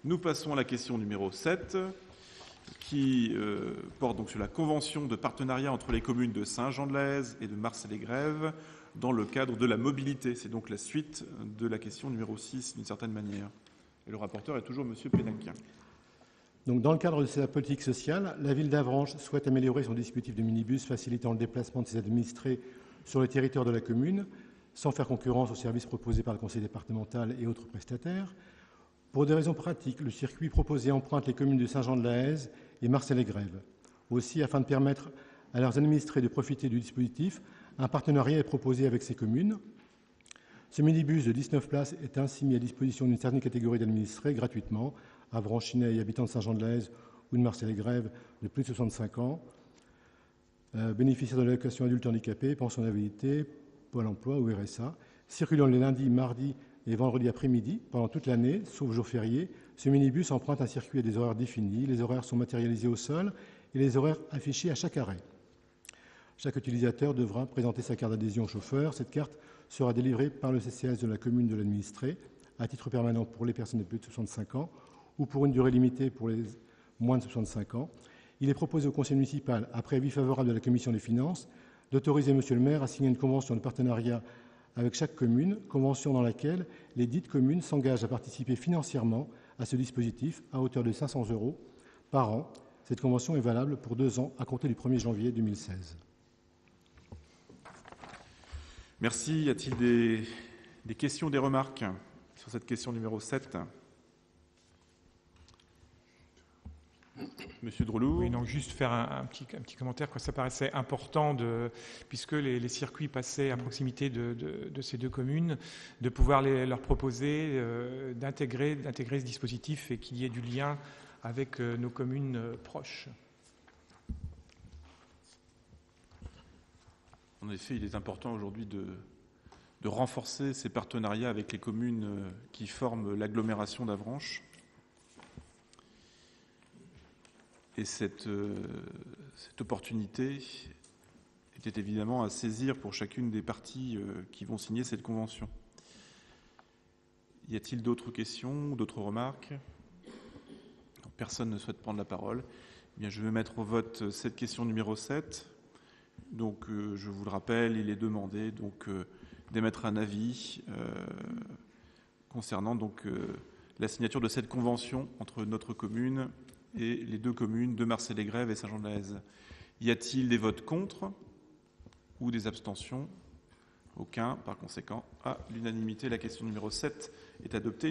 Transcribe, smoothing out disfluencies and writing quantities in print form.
Nous passons à la question numéro 7, qui porte donc sur la convention de partenariat entre les communes de Saint-Jean-de-Lez et de Marcey-les-Grèves dans le cadre de la mobilité. C'est donc la suite de la question numéro 6, d'une certaine manière. Et le rapporteur est toujours M. Pénacquin. Donc, dans le cadre de sa politique sociale, la ville d'Avranches souhaite améliorer son dispositif de minibus facilitant le déplacement de ses administrés sur le territoire de la commune, sans faire concurrence aux services proposés par le conseil départemental et autres prestataires. Pour des raisons pratiques, le circuit proposé emprunte les communes de Saint-Jean-de-Lez et Marcey-les-Grèves. Aussi, afin de permettre à leurs administrés de profiter du dispositif, un partenariat est proposé avec ces communes. Ce minibus de 19 places est ainsi mis à disposition d'une certaine catégorie d'administrés gratuitement, Avranchinais et habitants de Saint-Jean-de-Lez ou de Marcey-les-Grèves de plus de 65 ans, bénéficiaires de l'allocation adulte handicapé, pension d'invalidité, Pôle emploi ou RSA, circulant les lundis, mardis et vendredis après-midi pendant toute l'année, sauf jours fériés. Ce minibus emprunte un circuit à des horaires définis. Les horaires sont matérialisés au sol et les horaires affichés à chaque arrêt. Chaque utilisateur devra présenter sa carte d'adhésion au chauffeur. Cette carte sera délivrée par le CCAS de la commune de l'administré, à titre permanent pour les personnes de plus de 65 ans ou pour une durée limitée pour les moins de 65 ans. Il est proposé au conseil municipal, après avis favorable de la commission des finances, d'autoriser M. le maire à signer une convention de partenariat avec chaque commune, convention dans laquelle les dites communes s'engagent à participer financièrement à ce dispositif à hauteur de 500 € par an. Cette convention est valable pour 2 ans à compter du 1er janvier 2016. Merci. Y a-t-il des questions, des remarques sur cette question numéro 7 ? Monsieur Dreloux. Oui, donc juste faire un petit commentaire. Ça paraissait important, puisque les circuits passaient à proximité de ces deux communes, de pouvoir leur proposer d'intégrer ce dispositif et qu'il y ait du lien avec nos communes proches. En effet, il est important aujourd'hui de renforcer ces partenariats avec les communes qui forment l'agglomération d'Avranches. Et cette opportunité était évidemment à saisir pour chacune des parties qui vont signer cette convention. Y a-t-il d'autres questions, d'autres remarques ? Personne ne souhaite prendre la parole. Eh bien, je vais mettre au vote cette question numéro 7. Donc, je vous le rappelle, il est demandé d'émettre un avis concernant la signature de cette convention entre notre commune et les deux communes de Marcey-les-Grèves et Saint-Jean-de-Lez. Y a-t-il des votes contre ou des abstentions ? Aucun. Par conséquent, à l'unanimité, la question numéro 7 est adoptée.